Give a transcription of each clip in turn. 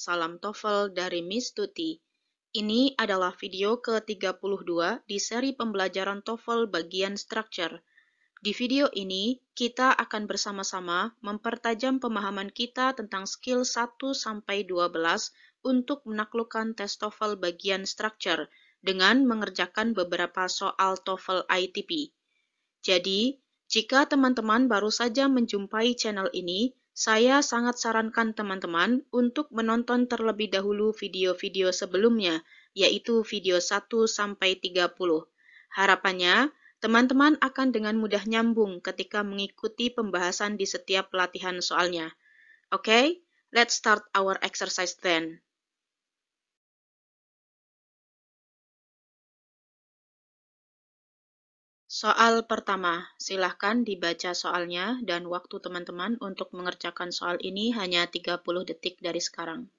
salam TOEFL dari Miss Tuti. Ini adalah video ke-32 di seri pembelajaran TOEFL bagian Structure. Di video ini, kita akan bersama-sama mempertajam pemahaman kita tentang skill 1-12 untuk menaklukkan tes TOEFL bagian Structure dengan mengerjakan beberapa soal TOEFL ITP. Jadi, jika teman-teman baru saja menjumpai channel ini, saya sangat sarankan teman-teman untuk menonton terlebih dahulu video-video sebelumnya, yaitu video 1-30. Harapannya, teman-teman akan dengan mudah nyambung ketika mengikuti pembahasan di setiap latihan soalnya. Oke, let's start our exercise then. Soal pertama, silahkan dibaca soalnya dan waktu teman-teman untuk mengerjakan soal ini hanya 30 detik dari sekarang.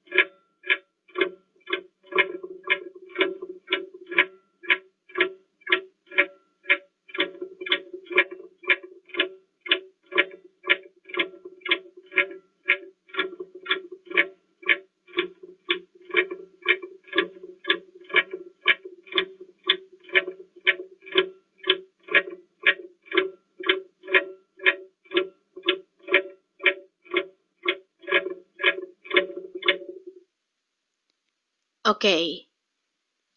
Oke,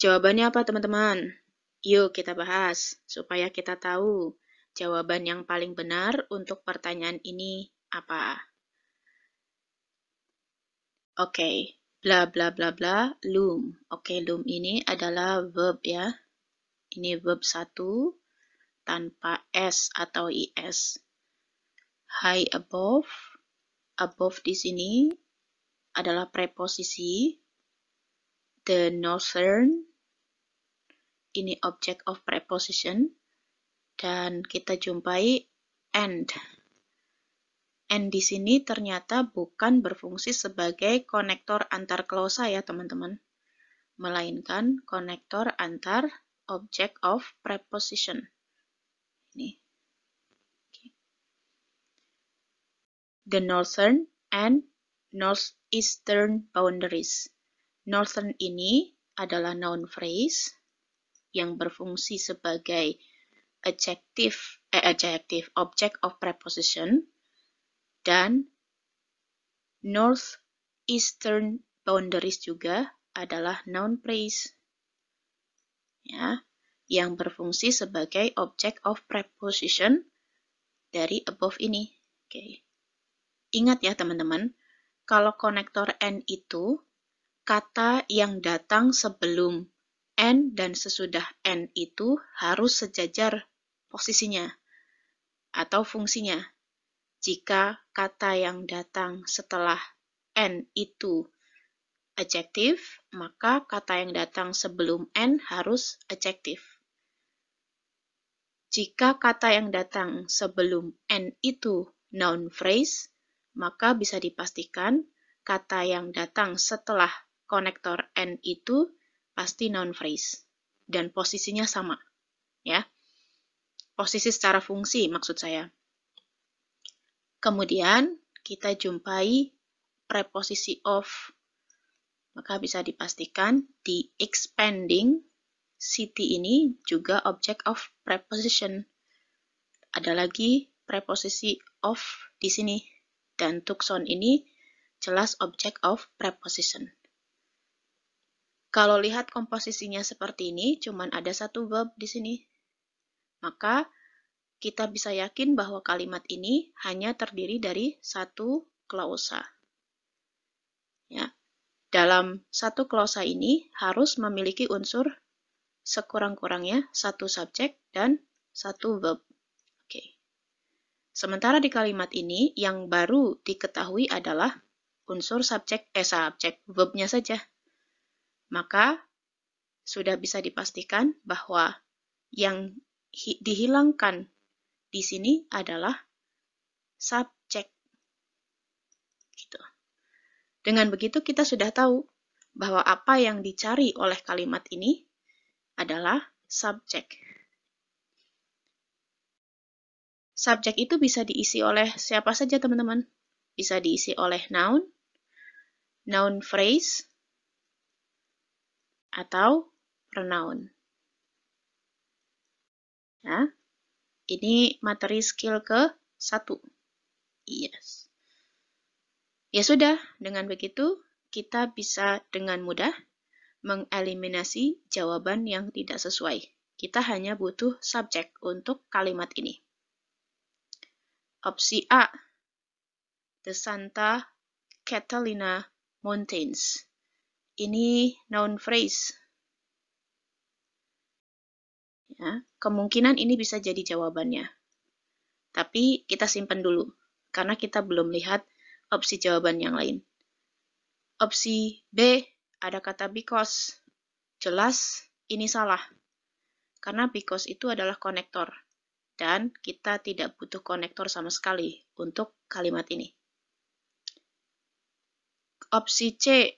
jawabannya apa teman-teman? Yuk kita bahas, supaya kita tahu jawaban yang paling benar untuk pertanyaan ini apa. Oke, bla bla bla bla, loom. Oke, loom ini adalah verb ya. Ini verb 1 tanpa S atau IS. High above, above di sini adalah preposisi. The northern, ini object of preposition, dan kita jumpai and. And di sini ternyata bukan berfungsi sebagai konektor antar klausa ya teman-teman, melainkan konektor antar object of preposition. Ini. Okay. The northern and northeastern boundaries. Northern ini adalah noun phrase yang berfungsi sebagai object of preposition, dan northeastern boundaries juga adalah noun phrase ya, yang berfungsi sebagai object of preposition dari above ini. Oke. Ingat ya teman-teman, kalau konektor and itu kata yang datang sebelum and dan sesudah and itu harus sejajar posisinya atau fungsinya. Jika kata yang datang setelah and itu adjektif, maka kata yang datang sebelum and harus adjektif. Jika kata yang datang sebelum and itu noun phrase, maka bisa dipastikan kata yang datang setelah konektor and itu pasti noun phrase dan posisinya sama ya. Posisi secara fungsi maksud saya. Kemudian kita jumpai preposisi of, maka bisa dipastikan di expanding city ini juga object of preposition. Ada lagi preposisi of di sini, dan tucson ini jelas object of preposition. Kalau lihat komposisinya seperti ini, cuman ada satu verb di sini. Maka kita bisa yakin bahwa kalimat ini hanya terdiri dari satu klausa. Ya. Dalam satu klausa ini harus memiliki unsur sekurang-kurangnya satu subjek dan satu verb. Oke. Sementara di kalimat ini yang baru diketahui adalah unsur subjek, verbnya saja. Maka sudah bisa dipastikan bahwa yang dihilangkan di sini adalah subjek. Gitu. Dengan begitu kita sudah tahu bahwa apa yang dicari oleh kalimat ini adalah subjek. Subjek itu bisa diisi oleh siapa saja teman-teman. Bisa diisi oleh noun, noun phrase atau pronoun. Ya, ini materi skill ke-1. Yes. Ya sudah, dengan begitu kita bisa dengan mudah mengeliminasi jawaban yang tidak sesuai. Kita hanya butuh subjek untuk kalimat ini. Opsi A, the Santa Catalina Mountains. Ini noun phrase. Ya, kemungkinan ini bisa jadi jawabannya. Tapi kita simpan dulu, karena kita belum lihat opsi jawaban yang lain. Opsi B, ada kata because. Jelas ini salah, karena because itu adalah konektor. Dan kita tidak butuh konektor sama sekali untuk kalimat ini. Opsi C,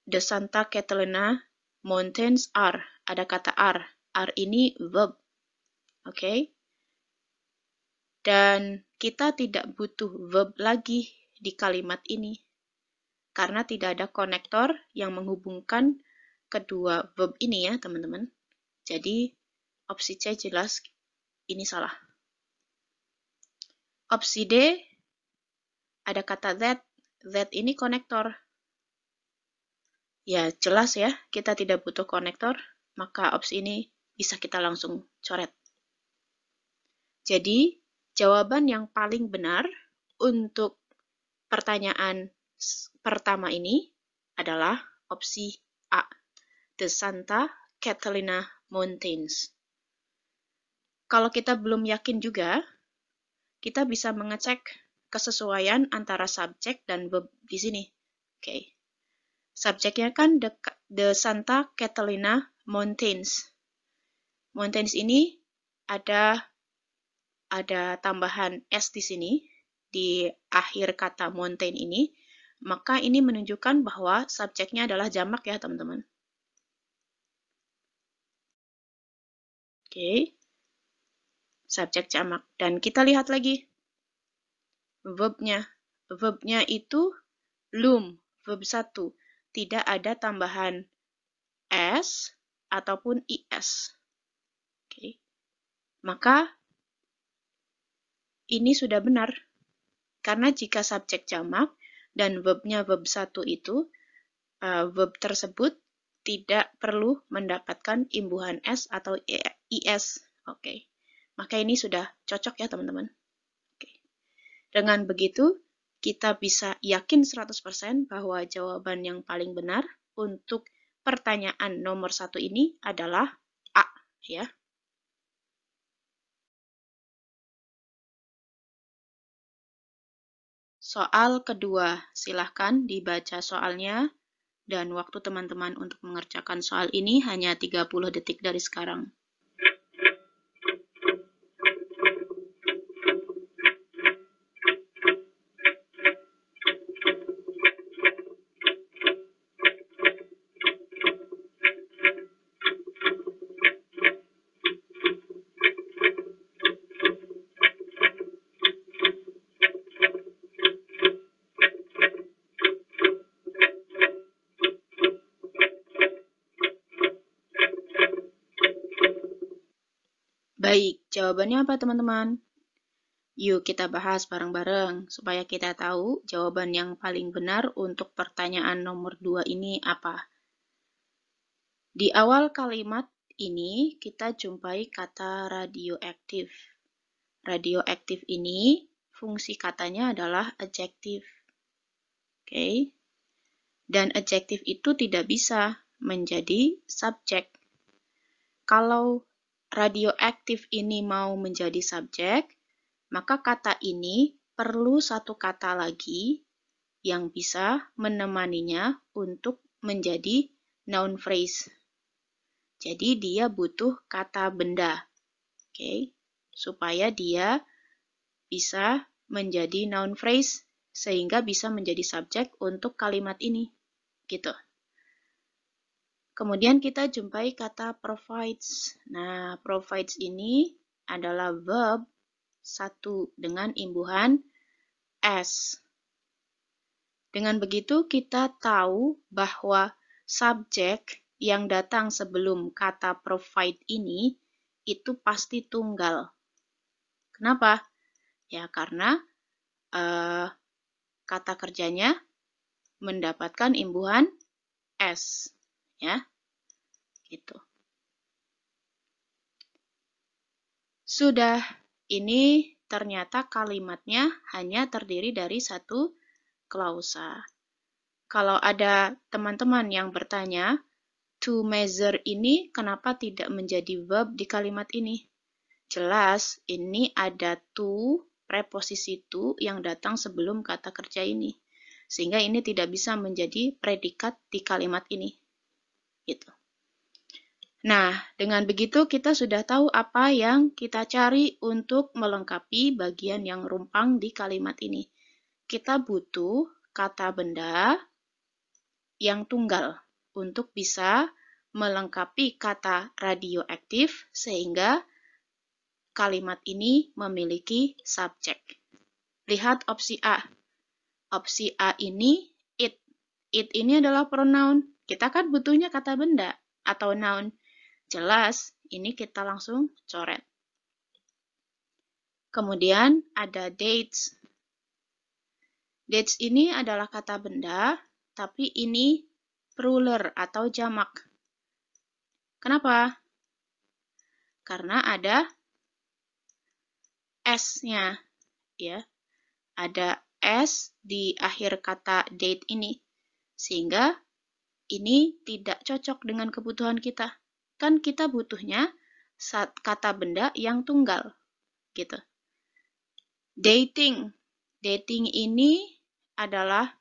the Santa Catalina Mountains are. Ada kata are. Are ini verb. Oke. Dan kita tidak butuh verb lagi di kalimat ini. Karena tidak ada konektor yang menghubungkan kedua verb ini ya, teman-teman. Jadi, opsi C jelas ini salah. Opsi D, ada kata that. That ini konektor. Ya, jelas ya, kita tidak butuh konektor, maka opsi ini bisa kita langsung coret. Jadi, jawaban yang paling benar untuk pertanyaan pertama ini adalah opsi A, the Santa Catalina Mountains. Kalau kita belum yakin juga, kita bisa mengecek kesesuaian antara subjek dan verb di sini. Oke. Subjeknya kan the Santa Catalina Mountains. Mountains ini ada tambahan S di sini, di akhir kata mountain ini, maka ini menunjukkan bahwa subjeknya adalah jamak ya, teman-teman. Oke. Subjek jamak. Dan kita lihat lagi verbnya. Verbnya itu loom, verb 1. Tidak ada tambahan S ataupun IS. Oke. Maka ini sudah benar. Karena jika subjek jamak dan verbnya verb 1 itu, verb tersebut tidak perlu mendapatkan imbuhan S atau IS. Oke. Maka ini sudah cocok ya, teman-teman. Oke. Dengan begitu, kita bisa yakin 100% bahwa jawaban yang paling benar untuk pertanyaan nomor 1 ini adalah A, ya. Soal kedua, silahkan dibaca soalnya, dan waktu teman-teman untuk mengerjakan soal ini hanya 30 detik dari sekarang. Baik, jawabannya apa teman-teman? Yuk kita bahas bareng-bareng supaya kita tahu jawaban yang paling benar untuk pertanyaan nomor 2 ini apa. Di awal kalimat ini kita jumpai kata radioaktif. Radioaktif ini fungsi katanya adalah adjektif. Oke. Dan adjektif itu tidak bisa menjadi subjek. Kalau radioaktif ini mau menjadi subjek, maka kata ini perlu satu kata lagi yang bisa menemaninya untuk menjadi noun phrase. Jadi dia butuh kata benda, oke, supaya dia bisa menjadi noun phrase sehingga bisa menjadi subjek untuk kalimat ini, gitu. Kemudian kita jumpai kata provides. Nah, provides ini adalah verb 1 dengan imbuhan S. Dengan begitu, kita tahu bahwa subjek yang datang sebelum kata provide ini itu pasti tunggal. Kenapa? Ya, karena kata kerjanya mendapatkan imbuhan S. Ya, gitu. Sudah, ini ternyata kalimatnya hanya terdiri dari satu klausa. Kalau ada teman-teman yang bertanya, to measure ini kenapa tidak menjadi verb di kalimat ini? Jelas, ini ada to, preposisi to yang datang sebelum kata kerja ini. Sehingga ini tidak bisa menjadi predikat di kalimat ini. Gitu. Nah, dengan begitu kita sudah tahu apa yang kita cari untuk melengkapi bagian yang rumpang di kalimat ini. Kita butuh kata benda yang tunggal untuk bisa melengkapi kata radioaktif sehingga kalimat ini memiliki subjek. Lihat opsi A. Opsi A ini it. It ini adalah pronoun. Kita kan butuhnya kata benda atau noun. Jelas, ini kita langsung coret. Kemudian ada dates. Dates ini adalah kata benda, tapi ini plural atau jamak. Kenapa? Karena ada S-nya, ya. Ada S di akhir kata date ini, sehingga ini tidak cocok dengan kebutuhan kita. Kan kita butuhnya kata benda yang tunggal, gitu. Dating. Dating ini adalah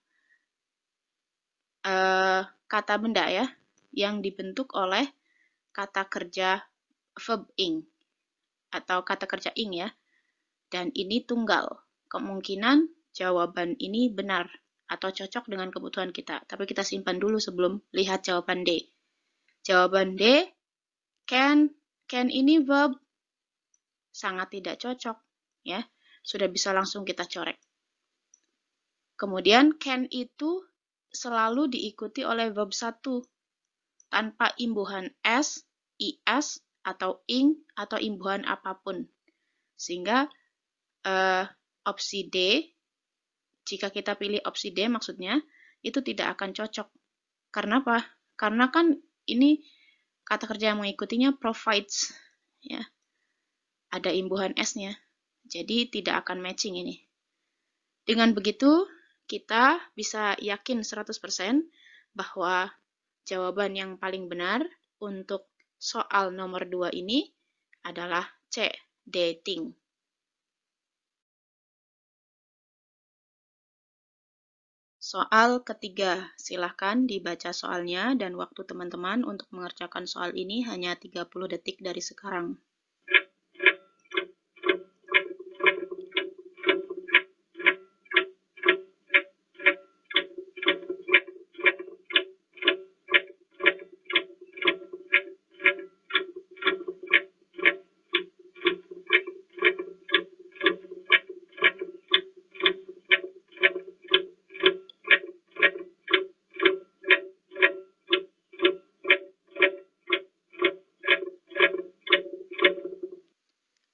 kata benda ya, yang dibentuk oleh kata kerja verb ing atau kata kerja ing ya. Dan ini tunggal. Kemungkinan jawaban ini benar atau cocok dengan kebutuhan kita. Tapi kita simpan dulu sebelum lihat jawaban D. Jawaban D, can. Can ini verb sangat tidak cocok, ya. Sudah bisa langsung kita coret. Kemudian can itu selalu diikuti oleh verb 1 tanpa imbuhan s, is, atau ing, atau imbuhan apapun. Sehingga opsi D, jika kita pilih opsi D maksudnya, itu tidak akan cocok. Karena apa? Karena kan ini kata kerja yang mengikutinya provides, ya. Ada imbuhan S-nya. Jadi tidak akan matching ini. Dengan begitu, kita bisa yakin 100% bahwa jawaban yang paling benar untuk soal nomor 2 ini adalah C, dating. Soal ketiga, silahkan dibaca soalnya dan waktu teman-teman untuk mengerjakan soal ini hanya 30 detik dari sekarang.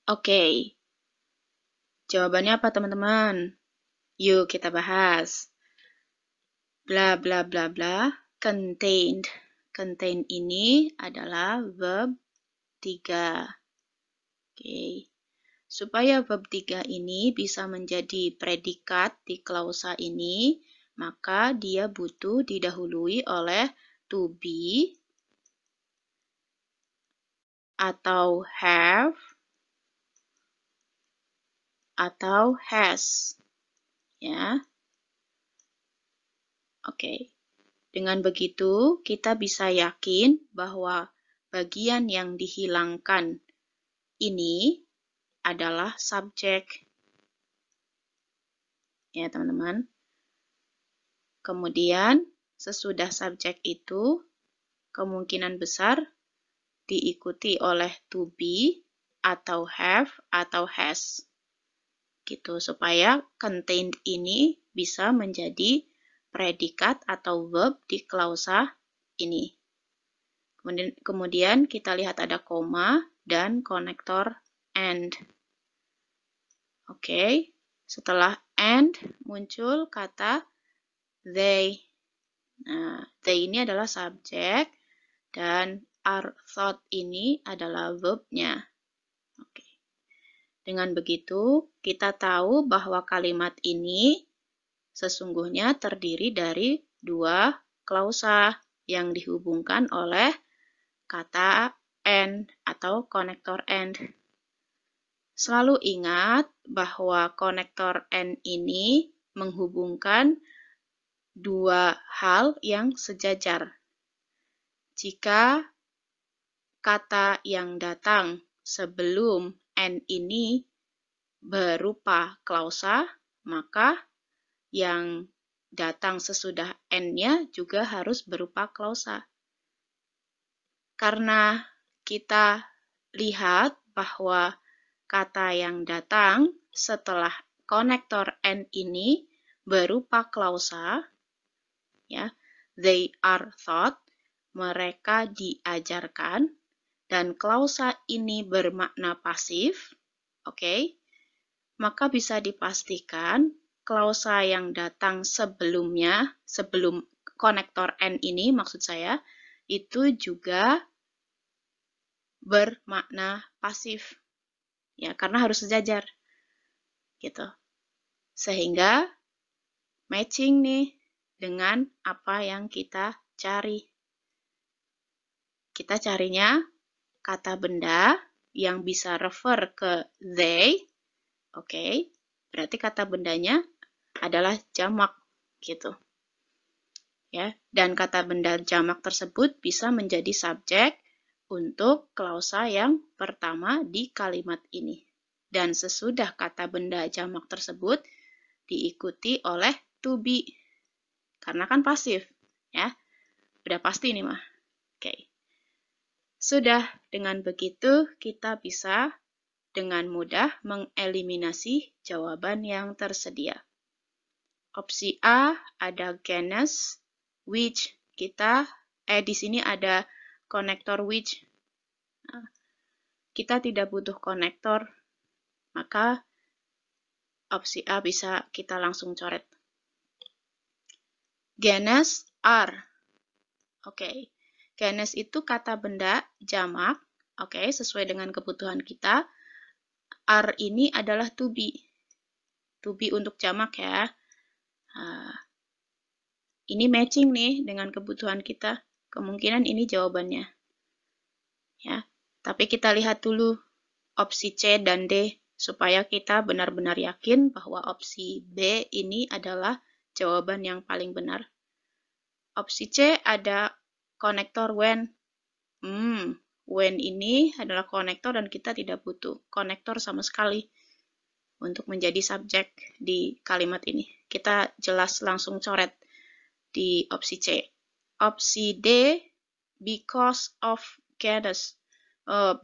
Oke. Jawabannya apa teman-teman? Yuk kita bahas. Bla bla bla bla, contained. Contain ini adalah verb 3. Oke. Supaya verb 3 ini bisa menjadi predikat di klausa ini, maka dia butuh didahului oleh to be atau have atau has. Ya. Oke. Dengan begitu, kita bisa yakin bahwa bagian yang dihilangkan ini adalah subjek. Ya, teman-teman. Kemudian, sesudah subjek itu, kemungkinan besar diikuti oleh to be atau have atau has. Gitu, supaya contained ini bisa menjadi predikat atau verb di klausa ini. Kemudian kita lihat ada koma dan konektor and. Oke, setelah and muncul kata they. Nah, they ini adalah subjek dan are thought ini adalah verb-nya. Oke. Dengan begitu, kita tahu bahwa kalimat ini sesungguhnya terdiri dari dua klausa yang dihubungkan oleh kata and atau konektor and. Selalu ingat bahwa konektor and ini menghubungkan dua hal yang sejajar. Jika kata yang datang sebelum and ini berupa klausa, maka yang datang sesudah and-nya juga harus berupa klausa. Karena kita lihat bahwa kata yang datang setelah konektor and ini berupa klausa, ya, they are taught, mereka diajarkan, dan klausa ini bermakna pasif, oke, maka bisa dipastikan klausa yang datang sebelumnya, sebelum konektor and ini maksud saya, itu juga bermakna pasif. Ya, karena harus sejajar. Gitu. Sehingga matching nih dengan apa yang kita cari. Kita carinya kata benda yang bisa refer ke they. Oke. Berarti kata bendanya adalah jamak gitu. Ya, dan kata benda jamak tersebut bisa menjadi subjek untuk klausa yang pertama di kalimat ini. Dan sesudah kata benda jamak tersebut diikuti oleh to be. Karena kan pasif, ya. Udah pasti nih mah. Oke. Sudah, dengan begitu kita bisa dengan mudah mengeliminasi jawaban yang tersedia. Opsi A ada genus, which kita di sini ada konektor which. Nah, kita tidak butuh konektor, maka opsi A bisa kita langsung coret. Genus are. Oke. Genus itu kata benda jamak, oke, sesuai dengan kebutuhan kita. Are ini adalah to be. To be untuk jamak ya. Ini matching nih dengan kebutuhan kita. Kemungkinan ini jawabannya. Ya, tapi kita lihat dulu opsi C dan D supaya kita benar-benar yakin bahwa opsi B ini adalah jawaban yang paling benar. Opsi C ada konektor when. When ini adalah konektor dan kita tidak butuh konektor sama sekali untuk menjadi subjek di kalimat ini. Kita jelas langsung coret di opsi C. Opsi D, because of genus.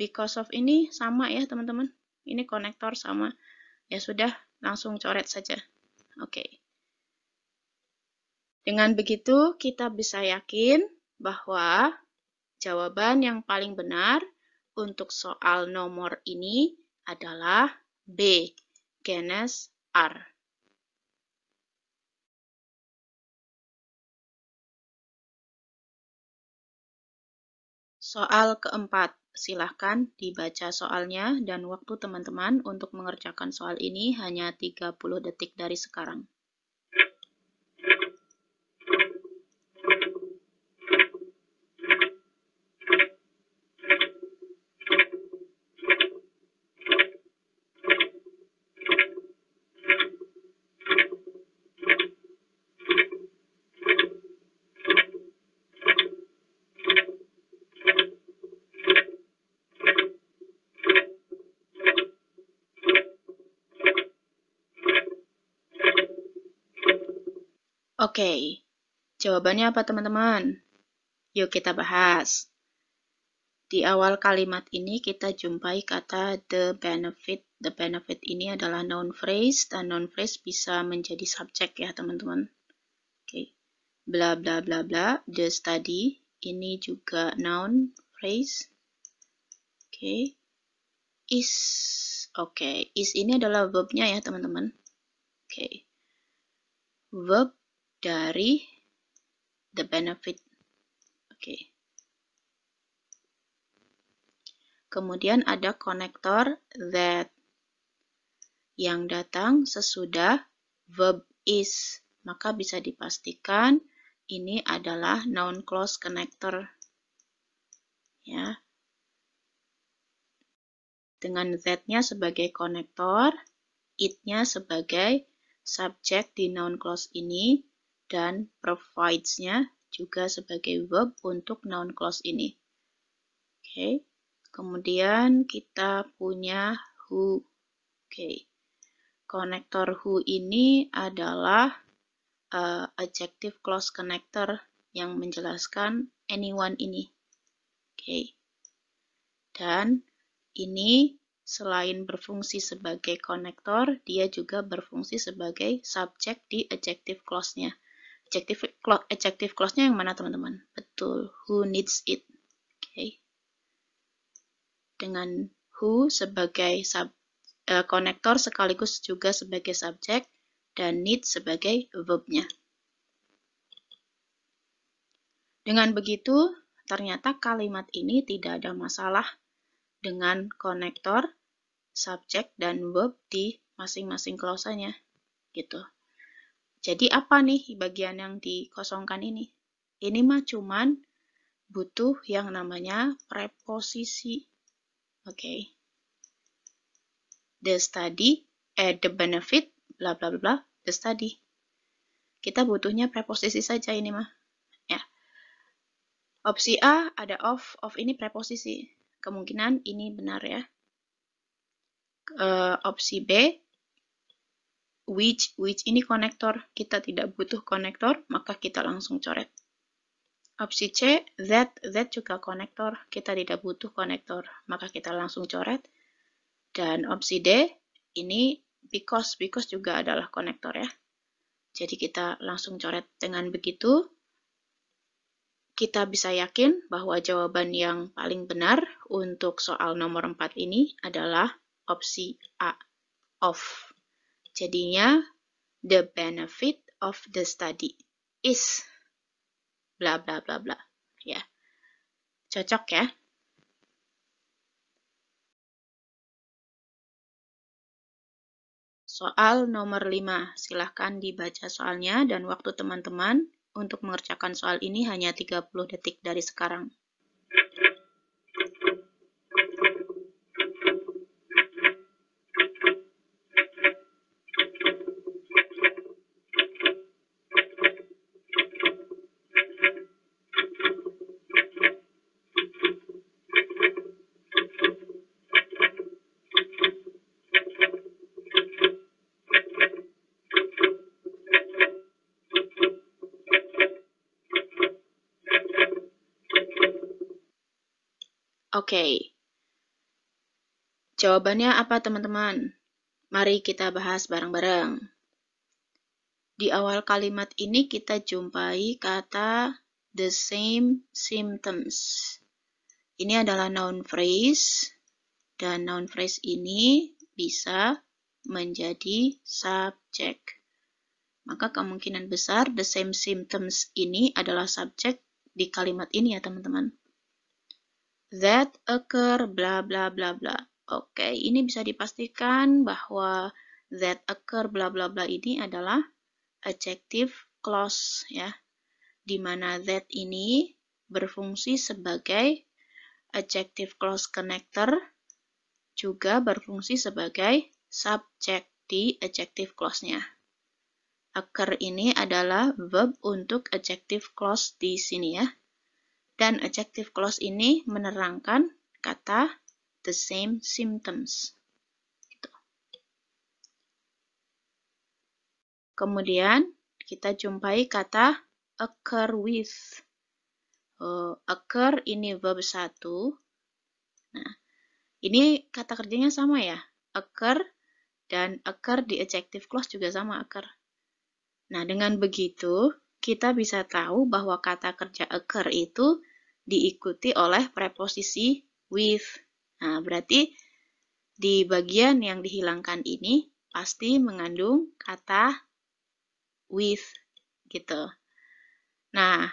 Because of ini sama ya teman-teman. Ini konektor sama. Ya sudah, langsung coret saja. Oke. Dengan begitu, kita bisa yakin bahwa jawaban yang paling benar untuk soal nomor ini adalah B, genus are. Soal keempat, silahkan dibaca soalnya dan waktu teman-teman untuk mengerjakan soal ini hanya 30 detik dari sekarang. Oke, jawabannya apa teman-teman? Yuk kita bahas. Di awal kalimat ini kita jumpai kata the benefit. The benefit ini adalah noun phrase dan noun phrase bisa menjadi subjek ya teman-teman. Oke. bla bla bla bla, the study. Ini juga noun phrase. Oke. Is. Oke, is ini adalah verbnya ya, teman-teman. Oke. Verb dari the benefit. Oke. Kemudian ada konektor that yang datang sesudah verb is. Maka bisa dipastikan ini adalah noun clause connector. Ya. Dengan that-nya sebagai konektor, it-nya sebagai subjek di noun clause ini, dan provides-nya juga sebagai verb untuk noun clause ini. Oke. Kemudian kita punya who. Oke. Konektor who ini adalah adjective clause connector yang menjelaskan anyone ini. Oke. Dan ini selain berfungsi sebagai konektor, dia juga berfungsi sebagai subjek di adjective clause-nya. Adjective clause-nya yang mana, teman-teman? Betul, who needs it. Oke. Dengan who sebagai konektor sekaligus juga sebagai subjek dan need sebagai verb-nya. Dengan begitu, ternyata kalimat ini tidak ada masalah dengan konektor, subjek, dan verb di masing-masing klausanya. Gitu. Jadi apa nih bagian yang dikosongkan ini? Ini mah cuman butuh yang namanya preposisi. Oke. The study, the benefit, bla bla bla, the study. Kita butuhnya preposisi saja ini mah. Ya. Opsi A ada of ini preposisi. Kemungkinan ini benar ya. Opsi B, which ini konektor. Kita tidak butuh konektor, maka kita langsung coret. Opsi C, that juga konektor. Kita tidak butuh konektor, maka kita langsung coret. Dan opsi D, ini because juga adalah konektor ya. Jadi kita langsung coret. Dengan begitu, kita bisa yakin bahwa jawaban yang paling benar untuk soal nomor 4 ini adalah opsi A, of. Jadinya, the benefit of the study is bla bla bla bla. Ya. Cocok ya? Soal nomor 5, silahkan dibaca soalnya dan waktu teman-teman untuk mengerjakan soal ini hanya 30 detik dari sekarang. Oke. Jawabannya apa, teman-teman? Mari kita bahas bareng-bareng. Di awal kalimat ini kita jumpai kata the same symptoms. Ini adalah noun phrase, dan noun phrase ini bisa menjadi subjek. Maka kemungkinan besar the same symptoms ini adalah subjek di kalimat ini ya, teman-teman. That occur bla bla bla bla. Oke, ini bisa dipastikan bahwa that occur bla bla bla ini adalah adjective clause ya. Di mana that ini berfungsi sebagai adjective clause connector, juga berfungsi sebagai subjek di adjective clause-nya. Occur ini adalah verb untuk adjective clause di sini ya. Dan adjective clause ini menerangkan kata the same symptoms. Gitu. Kemudian kita jumpai kata occur with. Occur ini verb 1. Nah, ini kata kerjanya sama ya. Occur dan occur di adjective clause juga sama occur. Nah, dengan begitu kita bisa tahu bahwa kata kerja occur itu diikuti oleh preposisi with. Nah, berarti di bagian yang dihilangkan ini pasti mengandung kata with, gitu. Nah,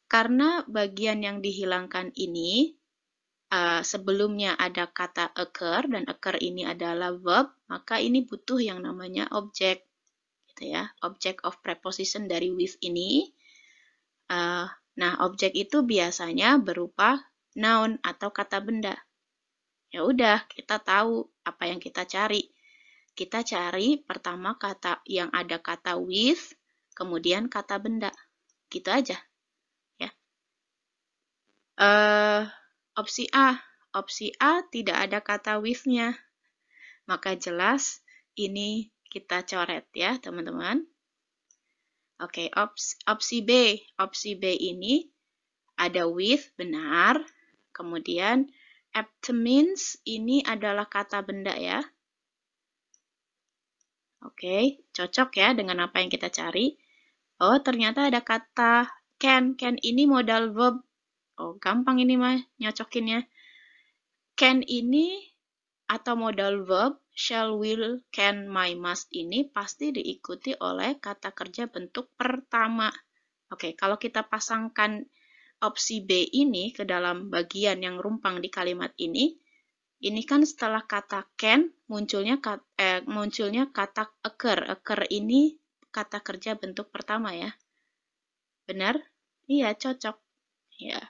karena bagian yang dihilangkan ini sebelumnya ada kata occur, dan occur ini adalah verb, maka ini butuh yang namanya objek, gitu ya. Object of preposition dari with ini. Nah, objek itu biasanya berupa noun atau kata benda. Ya udah, kita tahu apa yang kita cari. Kita cari pertama kata yang ada kata with, kemudian kata benda. Gitu aja. Ya. Opsi A. Opsi A tidak ada kata with-nya. Maka jelas ini kita coret ya, teman-teman. Oke, opsi B. Opsi B ini ada with, benar. Kemudian abstinence ini adalah kata benda ya. Oke, cocok ya dengan apa yang kita cari. Oh, ternyata ada kata can. Can ini modal verb. Oh, gampang ini mah nyocokinnya. Can ini atau modal verb shall, will, can, might, must ini pasti diikuti oleh kata kerja bentuk pertama. Oke, kalau kita pasangkan opsi B ini ke dalam bagian yang rumpang di kalimat ini kan setelah kata can munculnya kata occur. Occur ini kata kerja bentuk pertama ya. Benar? Iya, cocok. Ya.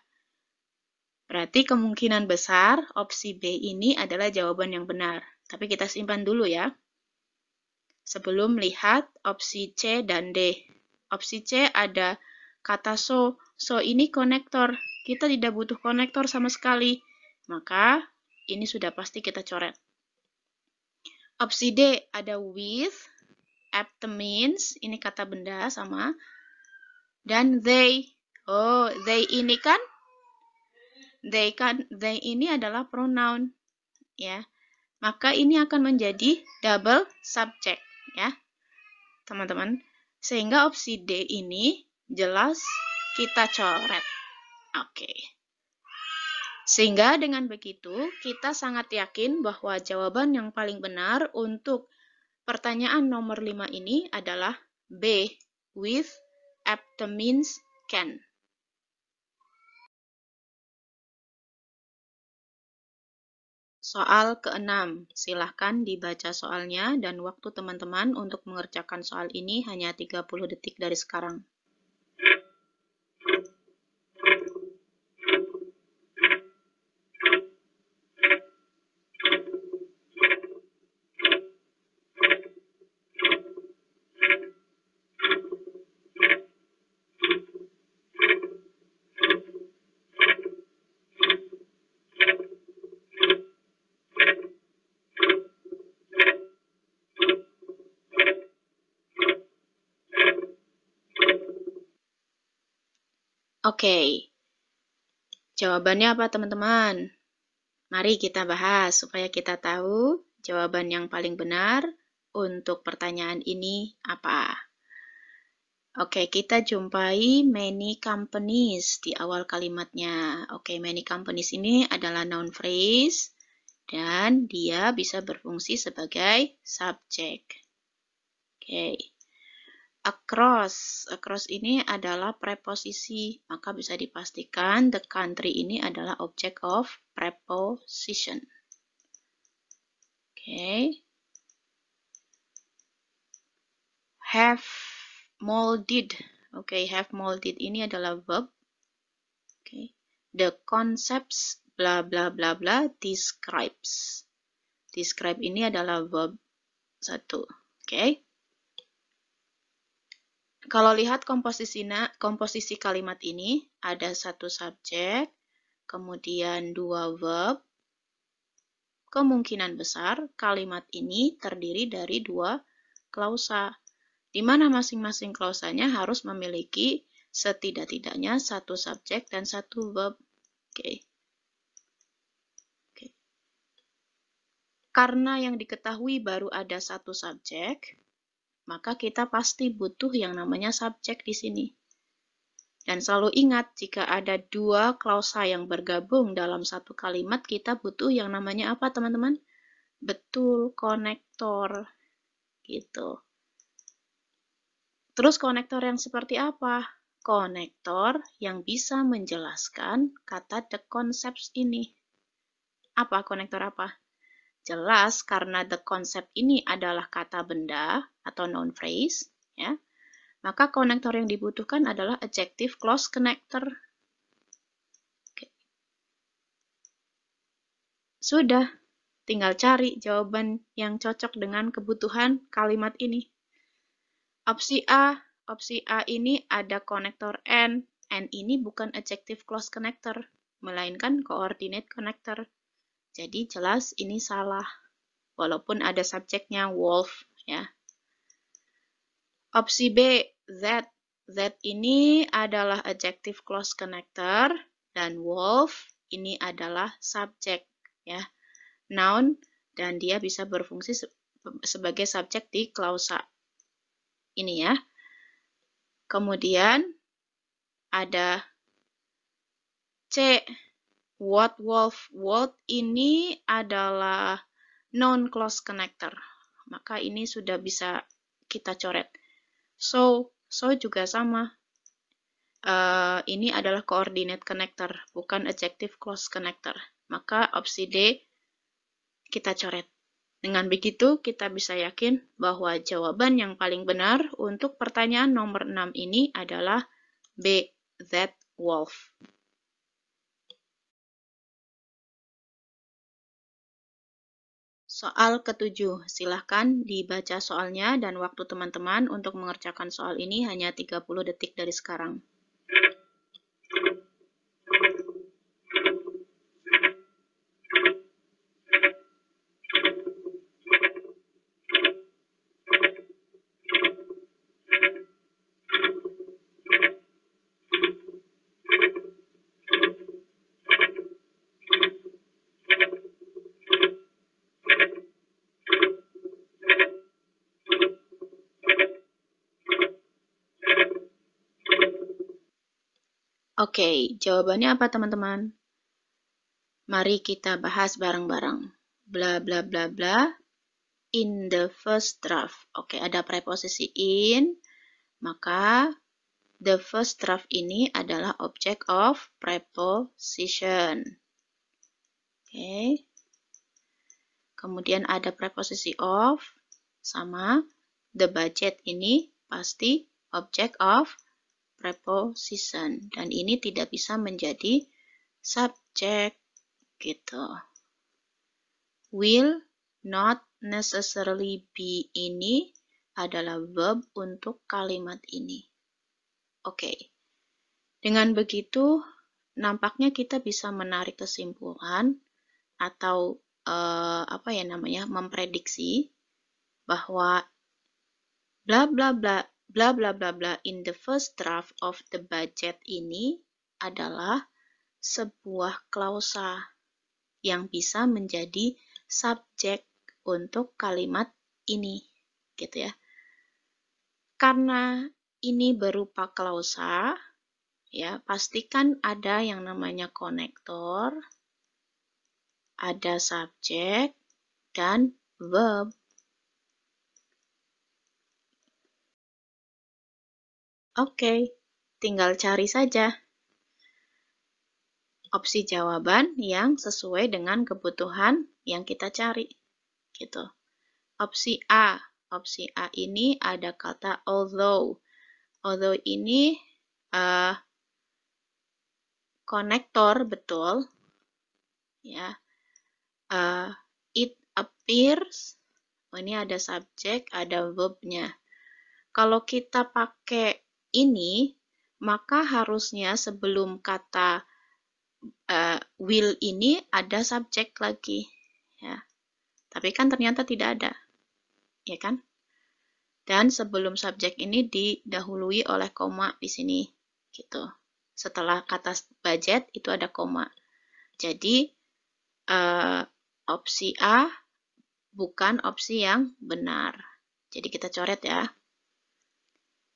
Berarti kemungkinan besar opsi B ini adalah jawaban yang benar. Tapi kita simpan dulu ya. Sebelum lihat opsi C dan D. Opsi C ada kata so. So ini konektor. Kita tidak butuh konektor sama sekali. Maka ini sudah pasti kita coret. Opsi D ada with, abstinence, ini kata benda sama. Dan they. Oh, they ini kan they ini adalah pronoun ya. Maka ini akan menjadi double subject ya, teman-teman. Sehingga opsi D ini jelas kita coret. Oke. Sehingga dengan begitu kita sangat yakin bahwa jawaban yang paling benar untuk pertanyaan nomor 5 ini adalah B, with, abstinence, can. Soal ke-6, silahkan dibaca soalnya dan waktu teman-teman untuk mengerjakan soal ini hanya 30 detik dari sekarang. Oke, jawabannya apa teman-teman? Mari kita bahas supaya kita tahu jawaban yang paling benar untuk pertanyaan ini apa. Oke, kita jumpai many companies di awal kalimatnya. Oke, many companies ini adalah noun phrase dan dia bisa berfungsi sebagai subjek. Oke. Across ini adalah preposisi, maka bisa dipastikan the country ini adalah object of preposition. Oke. Have molded. Oke, have molded ini adalah verb. Oke. The concepts bla bla bla bla describes. Describe ini adalah verb 1. Oke. Kalau lihat komposisi kalimat ini, ada satu subjek, kemudian dua verb. Kemungkinan besar kalimat ini terdiri dari dua klausa, di mana masing-masing klausanya harus memiliki setidak-tidaknya satu subjek dan satu verb. Oke. Karena yang diketahui baru ada satu subjek, maka kita pasti butuh yang namanya subjek di sini. Dan selalu ingat, jika ada dua klausa yang bergabung dalam satu kalimat, kita butuh yang namanya apa, teman-teman? Betul, konektor. Gitu. Terus konektor yang seperti apa? Konektor yang bisa menjelaskan kata the concepts ini. Apa konektor apa? Jelas karena the concept ini adalah kata benda atau noun phrase, ya. Maka konektor yang dibutuhkan adalah adjective clause connector. Oke. Sudah, tinggal cari jawaban yang cocok dengan kebutuhan kalimat ini. Opsi A ini ada konektor N. N ini bukan adjective clause connector, melainkan coordinate connector. Jadi jelas ini salah, walaupun ada subjeknya wolf, ya. Opsi B, Z. Z ini adalah adjective clause connector dan wolf ini adalah subjek, ya, noun, dan dia bisa berfungsi sebagai subjek di klausa. Ini ya. Kemudian ada C, what wolf. What ini adalah noun clause connector. Maka ini sudah bisa kita coret. So juga sama. Ini adalah coordinate connector, bukan adjective clause connector. Maka opsi D kita coret. Dengan begitu, kita bisa yakin bahwa jawaban yang paling benar untuk pertanyaan nomor 6 ini adalah B, that wolf. Soal ke-7, silahkan dibaca soalnya dan waktu teman-teman untuk mengerjakan soal ini hanya 30 detik dari sekarang. Oke, jawabannya apa teman-teman? Mari kita bahas bareng-bareng. Bla bla bla bla. In the first draft. Oke, ada preposisi in. Maka the first draft ini adalah object of preposition. Oke. Kemudian ada preposisi of sama the budget ini pasti object of preposition, dan ini tidak bisa menjadi subjek gitu. Will not necessarily be ini adalah verb untuk kalimat ini. Oke. Dengan begitu nampaknya kita bisa menarik kesimpulan atau memprediksi bahwa bla bla bla bla bla bla bla in the first draft of the budget ini adalah sebuah klausa yang bisa menjadi subjek untuk kalimat ini, gitu ya. Karena ini berupa klausa, ya, pastikan ada yang namanya konektor, ada subjek, dan verb. Oke, tinggal cari saja opsi jawaban yang sesuai dengan kebutuhan yang kita cari. Gitu. Opsi A. Opsi A ini ada kata although. Although ini konektor, betul. Ya. It appears. Ini ada subjek, ada verbnya. Kalau kita pakai ini, maka harusnya sebelum kata will ini ada subjek lagi, ya. Tapi kan ternyata tidak ada, ya kan? Dan sebelum subjek ini didahului oleh koma di sini, gitu. Setelah kata budget itu ada koma. Jadi opsi A bukan opsi yang benar. Jadi kita coret ya.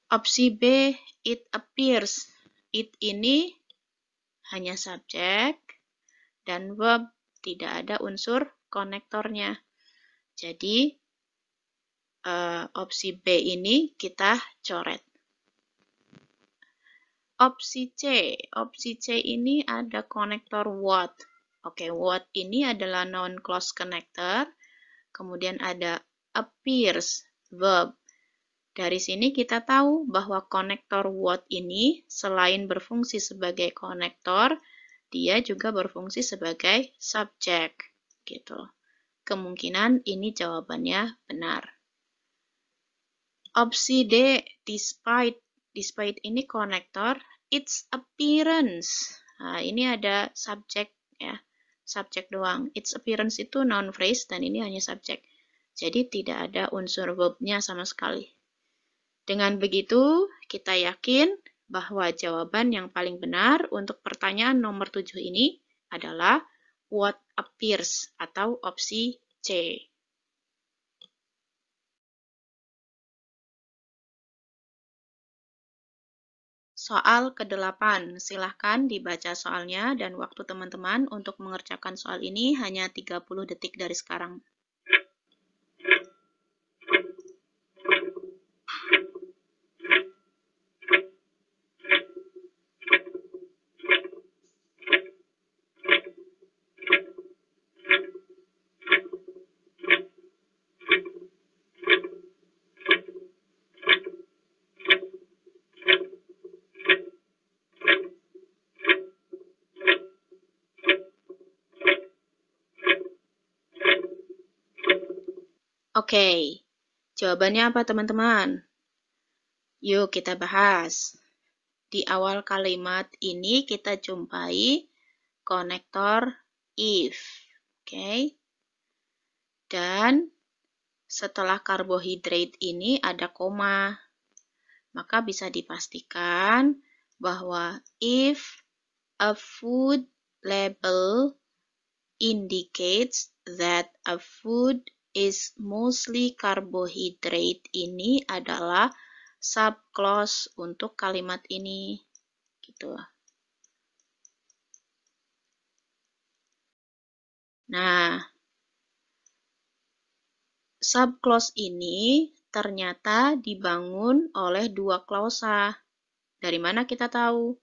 Opsi B, it appears. It ini hanya subjek dan verb, tidak ada unsur konektornya. Jadi, opsi B ini kita coret. Opsi C ini ada konektor what. Oke, what ini adalah noun clause connector. Kemudian ada appears, verb. Dari sini kita tahu bahwa konektor what ini selain berfungsi sebagai konektor, dia juga berfungsi sebagai subjek. Gitu. Kemungkinan ini jawabannya benar. Opsi D, despite. Despite ini konektor, its appearance. Nah, ini ada subjek ya, subjek doang. Its appearance itu noun phrase dan ini hanya subjek. Jadi tidak ada unsur verbnya sama sekali. Dengan begitu, kita yakin bahwa jawaban yang paling benar untuk pertanyaan nomor 7 ini adalah what appears atau opsi C. Soal ke-8, silahkan dibaca soalnya dan waktu teman-teman untuk mengerjakan soal ini hanya 30 detik dari sekarang. Oke, jawabannya apa teman-teman? Yuk kita bahas. Di awal kalimat ini kita jumpai konektor if. Oke. Dan setelah karbohidrat ini ada koma. Maka bisa dipastikan bahwa if a food label indicates that a food is mostly carbohydrate ini adalah subclause untuk kalimat ini. Gitu. Nah, subclause ini ternyata dibangun oleh dua klausa. Dari mana kita tahu?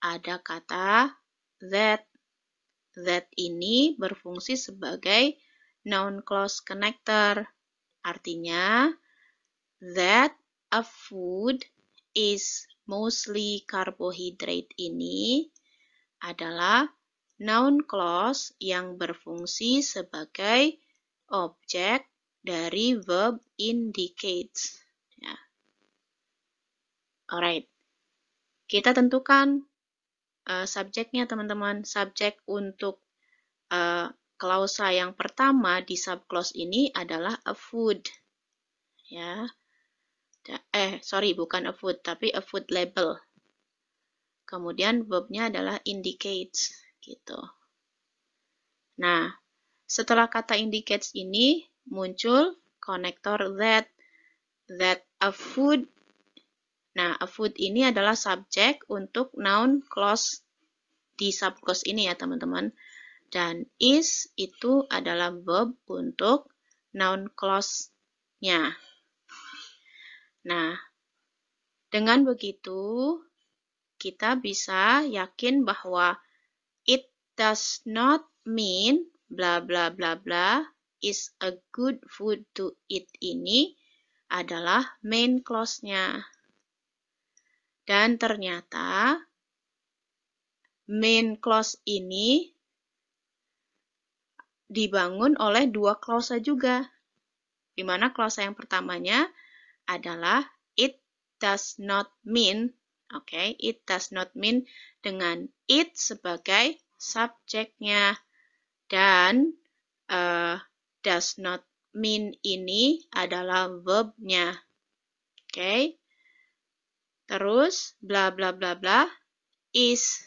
Ada kata that. That ini berfungsi sebagai noun clause connector. Artinya, that a food is mostly carbohydrate ini adalah noun clause yang berfungsi sebagai objek dari verb indicates. Ya. Alright. Kita tentukan subjeknya teman-teman. Subjek untuk klausa yang pertama di subclause ini adalah a food. Ya. Bukan a food, tapi a food label. Kemudian verbnya adalah indicates gitu. Nah, setelah kata indicates ini muncul konektor that a food. Nah, a food ini adalah subjek untuk noun clause di subclause ini ya, teman-teman. Dan is itu adalah verb untuk noun clause-nya. Nah, dengan begitu kita bisa yakin bahwa it does not mean bla bla bla bla is a good food to eat ini adalah main clause-nya. Dan ternyata main clause ini dibangun oleh dua klausa juga. Di mana klausa yang pertamanya adalah it does not mean. Oke, it does not mean dengan it sebagai subjeknya. Dan does not mean ini adalah verbnya. Oke. Terus bla bla bla bla is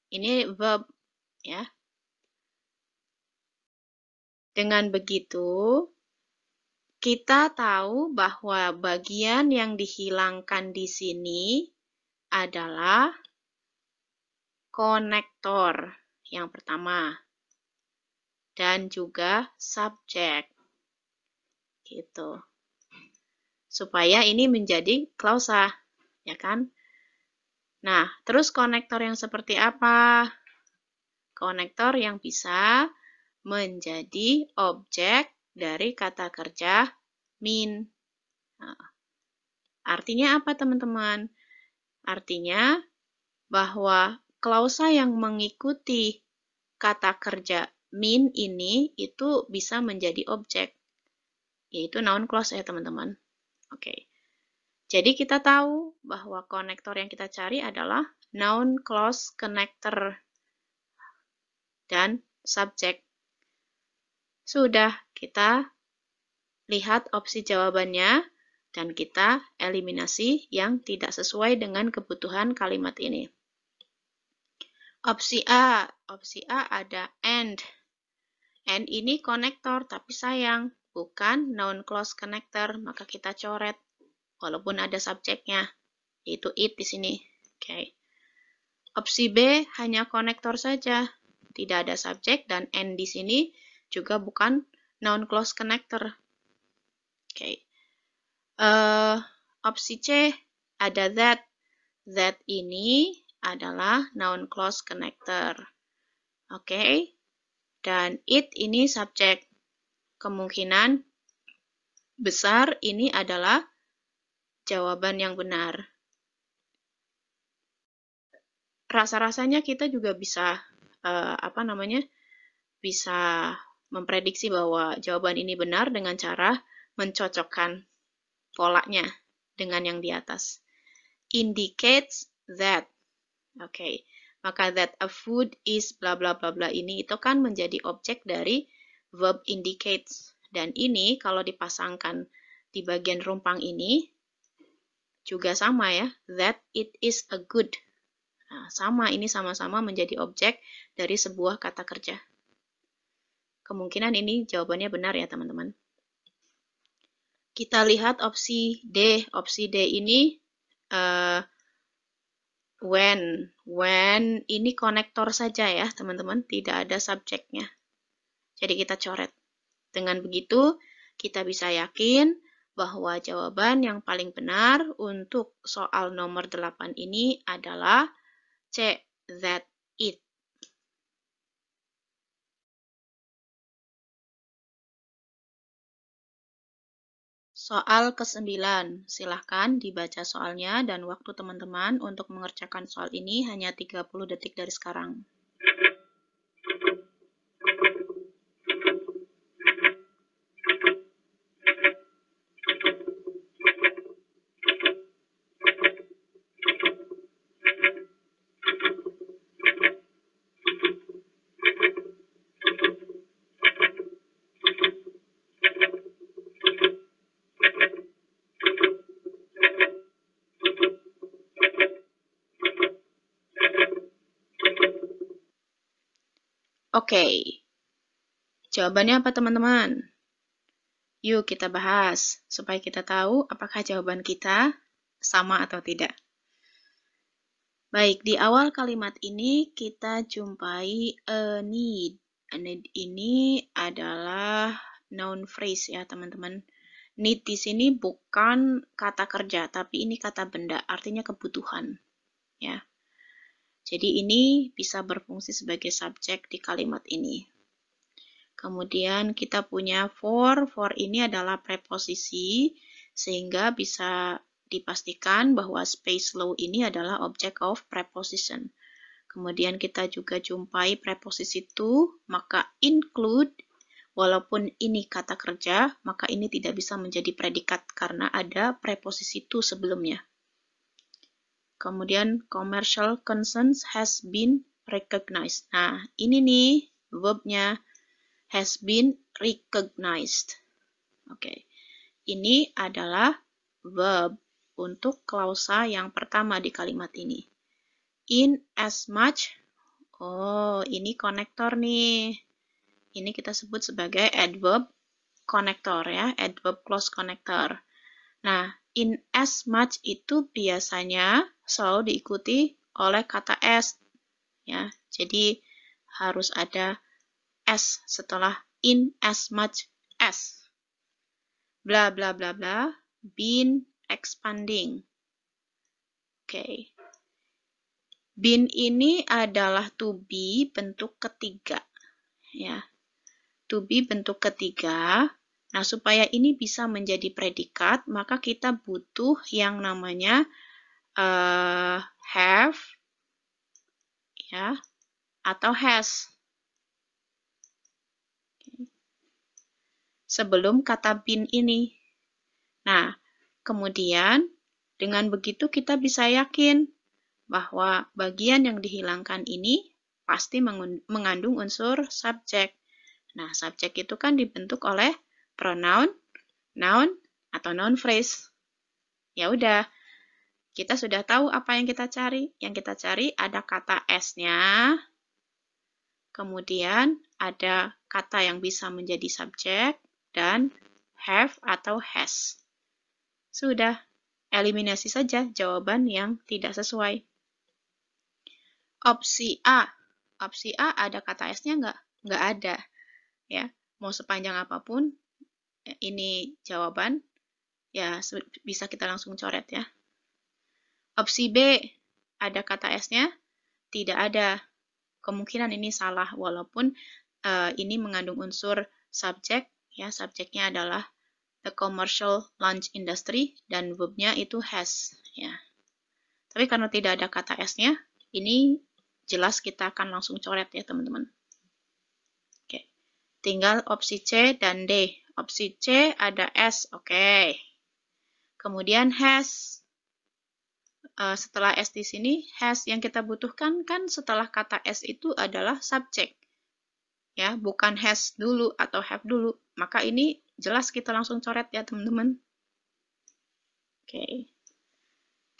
ini verb ya. Dengan begitu kita tahu bahwa bagian yang dihilangkan di sini adalah konektor yang pertama dan juga subjek. Gitu. Supaya ini menjadi klausa, ya kan? Nah, terus konektor yang seperti apa? Konektor yang bisa menjadi objek dari kata kerja mean. Nah, artinya apa, teman-teman? Artinya bahwa klausa yang mengikuti kata kerja mean ini itu bisa menjadi objek, yaitu noun clause ya, teman-teman. Oke. Jadi kita tahu bahwa konektor yang kita cari adalah noun clause connector dan subjek. Sudah, kita lihat opsi jawabannya dan kita eliminasi yang tidak sesuai dengan kebutuhan kalimat ini. Opsi A ada and. And ini konektor, tapi sayang, bukan noun clause connector, maka kita coret, walaupun ada subjeknya, yaitu it di sini. Oke. Opsi B hanya konektor saja, tidak ada subjek, dan and di sini juga bukan noun clause connector. Oke. Opsi C ada that. That ini adalah noun clause connector. Oke. Dan it ini subjek. Kemungkinan besar ini adalah jawaban yang benar. Rasa-rasanya kita juga bisa bisa memprediksi bahwa jawaban ini benar dengan cara mencocokkan polanya dengan yang di atas. Indicates that. Oke. Maka that a food is bla bla bla bla ini itu kan menjadi objek dari verb indicates. Dan ini kalau dipasangkan di bagian rumpang ini juga sama ya. That it is a good. Nah, sama, ini sama-sama menjadi objek dari sebuah kata kerja. Kemungkinan ini jawabannya benar ya, teman-teman. Kita lihat opsi D. Opsi D ini when. When ini konektor saja ya, teman-teman. Tidak ada subjeknya. Jadi kita coret. Dengan begitu, kita bisa yakin bahwa jawaban yang paling benar untuk soal nomor 8 ini adalah C, that it. Soal ke-9, silahkan dibaca soalnya dan waktu teman-teman untuk mengerjakan soal ini hanya 30 detik dari sekarang. Oke, jawabannya apa teman-teman? Yuk kita bahas, supaya kita tahu apakah jawaban kita sama atau tidak. Baik, di awal kalimat ini kita jumpai a need. A need ini adalah noun phrase ya teman-teman. Need di sini bukan kata kerja, tapi ini kata benda, artinya kebutuhan. Ya. Jadi ini bisa berfungsi sebagai subjek di kalimat ini. Kemudian kita punya for. For ini adalah preposisi, sehingga bisa dipastikan bahwa space low ini adalah object of preposition. Kemudian kita juga jumpai preposisi to, maka include, walaupun ini kata kerja, maka ini tidak bisa menjadi predikat karena ada preposisi to sebelumnya. Kemudian commercial concerns has been recognized. Nah, ini nih verbnya has been recognized. Oke. Ini adalah verb untuk klausa yang pertama di kalimat ini. In as much. Oh, ini konektor nih. Ini kita sebut sebagai adverb konektor ya, adverb clause connector. Nah, in as much itu biasanya selalu diikuti oleh kata as, ya. Jadi harus ada as setelah in as much as. Bla bla bla bla, been expanding. Oke. Been ini adalah to be bentuk ketiga, ya. To be bentuk ketiga. Nah, supaya ini bisa menjadi predikat, maka kita butuh yang namanya have, ya, atau has. Sebelum kata been ini. Nah, kemudian dengan begitu kita bisa yakin bahwa bagian yang dihilangkan ini pasti mengandung unsur subjek. Nah, subjek itu kan dibentuk oleh pronoun, noun, atau noun phrase. Ya udah, kita sudah tahu apa yang kita cari. Yang kita cari ada kata s-nya, kemudian ada kata yang bisa menjadi subjek, dan have atau has. Sudah, eliminasi saja jawaban yang tidak sesuai. Opsi A. Opsi A ada kata s-nya nggak? Nggak ada. Ya, mau sepanjang apapun ini jawaban, ya bisa kita langsung coret ya. Opsi B, ada kata s-nya? Tidak ada. Kemungkinan ini salah, walaupun ini mengandung unsur subjek, ya, subjeknya adalah the commercial lunch industry, dan verb-nya itu has. Ya. Tapi karena tidak ada kata s-nya, ini jelas kita akan langsung coret ya teman-teman. Oke. Tinggal opsi C dan D. Opsi C ada S, oke. Kemudian has. Setelah S di sini, has yang kita butuhkan kan setelah kata S itu adalah subjek. Ya, bukan has dulu atau have dulu. Maka ini jelas kita langsung coret ya teman-teman. Oke.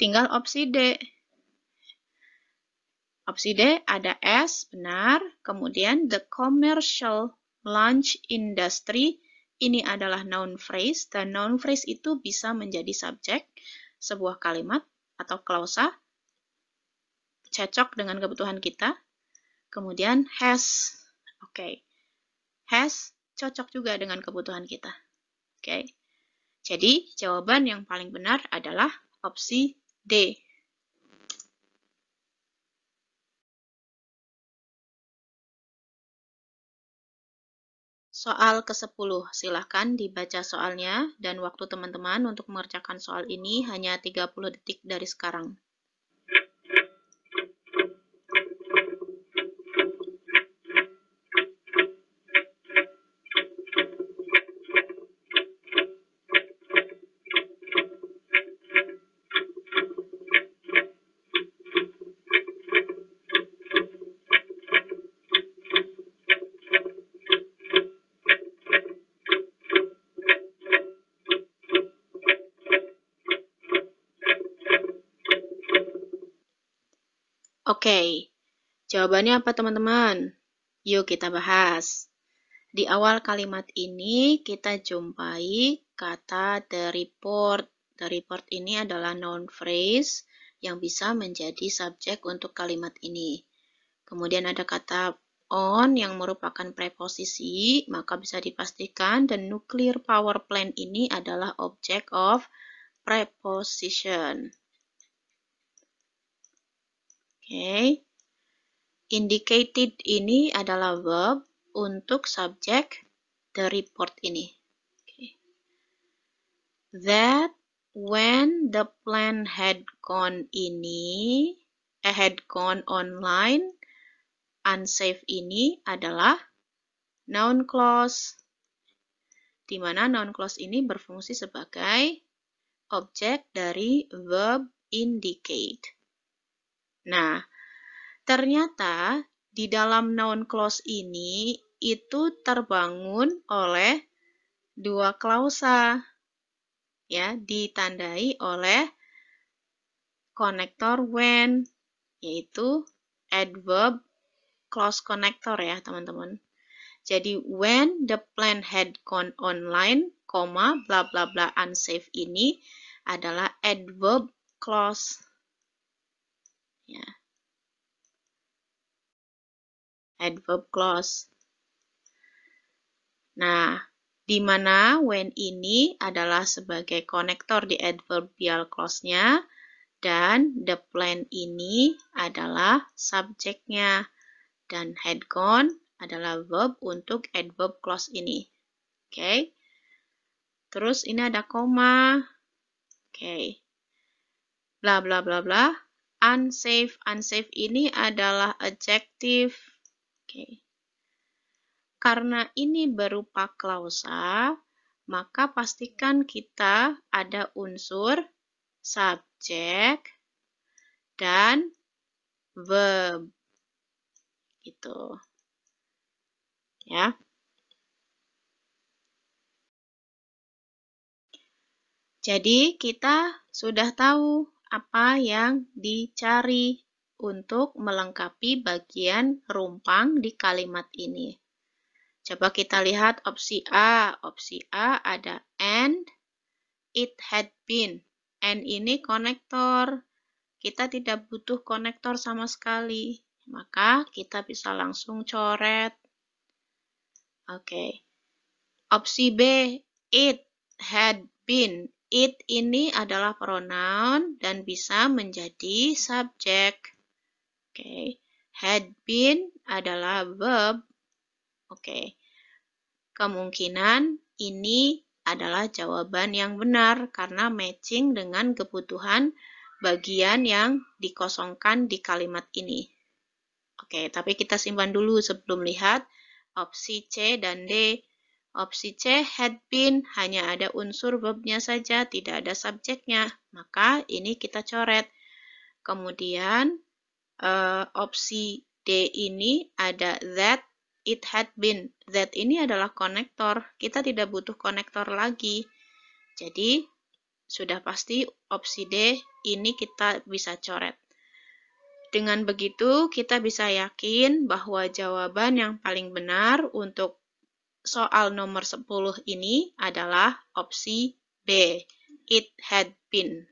Tinggal opsi D. Opsi D ada S, benar. Kemudian the commercial lunch industry, ini adalah noun phrase, dan noun phrase itu bisa menjadi subjek, sebuah kalimat atau klausa, cocok dengan kebutuhan kita. Kemudian has, oke. Has cocok juga dengan kebutuhan kita. Oke. Jadi jawaban yang paling benar adalah opsi D. Soal ke-10, silahkan dibaca soalnya, dan waktu teman-teman untuk mengerjakan soal ini hanya 30 detik dari sekarang. Oke, jawabannya apa teman-teman? Yuk kita bahas. Di awal kalimat ini kita jumpai kata the report. The report ini adalah noun phrase yang bisa menjadi subjek untuk kalimat ini. Kemudian ada kata on yang merupakan preposisi, maka bisa dipastikan the nuclear power plant ini adalah object of preposition. Oke. Indicated ini adalah verb untuk subjek the report ini. Okay. That when the plan had gone online, unsafe ini adalah noun clause, di mana noun clause ini berfungsi sebagai objek dari verb indicate. Nah, ternyata di dalam noun clause ini itu terbangun oleh dua klausa, ya, ditandai oleh konektor when, yaitu adverb clause connector ya teman-teman. Jadi when the plan had gone online, bla bla bla unsafe ini adalah adverb clause. Ya. adverb clause. Nah, di mana when ini adalah sebagai konektor di adverbial clause-nya, dan the plan ini adalah subjeknya, dan had gone adalah verb untuk adverb clause ini. Oke. Terus ini ada koma. Oke. Bla bla bla bla. Unsafe. Unsafe ini adalah adjective. Oke. Karena ini berupa klausa, maka pastikan kita ada unsur subjek dan verb. Gitu. Ya. Jadi kita sudah tahu apa yang dicari untuk melengkapi bagian rumpang di kalimat ini. Coba kita lihat opsi A. Opsi A ada and, it had been. And ini konektor. Kita tidak butuh konektor sama sekali. Maka kita bisa langsung coret. Oke. Opsi B, it had been. It ini adalah pronoun dan bisa menjadi subjek. Oke. Had been adalah verb. Oke. Kemungkinan ini adalah jawaban yang benar karena matching dengan kebutuhan bagian yang dikosongkan di kalimat ini. Oke, tapi kita simpan dulu sebelum lihat opsi C dan D. Opsi C, had been, hanya ada unsur verbnya saja, tidak ada subjeknya. Maka ini kita coret. Kemudian opsi D ini ada that, it had been. That ini adalah konektor. Kita tidak butuh konektor lagi. Jadi, sudah pasti opsi D ini kita bisa coret. Dengan begitu, kita bisa yakin bahwa jawaban yang paling benar untuk soal nomor 10 ini adalah opsi B. It had been.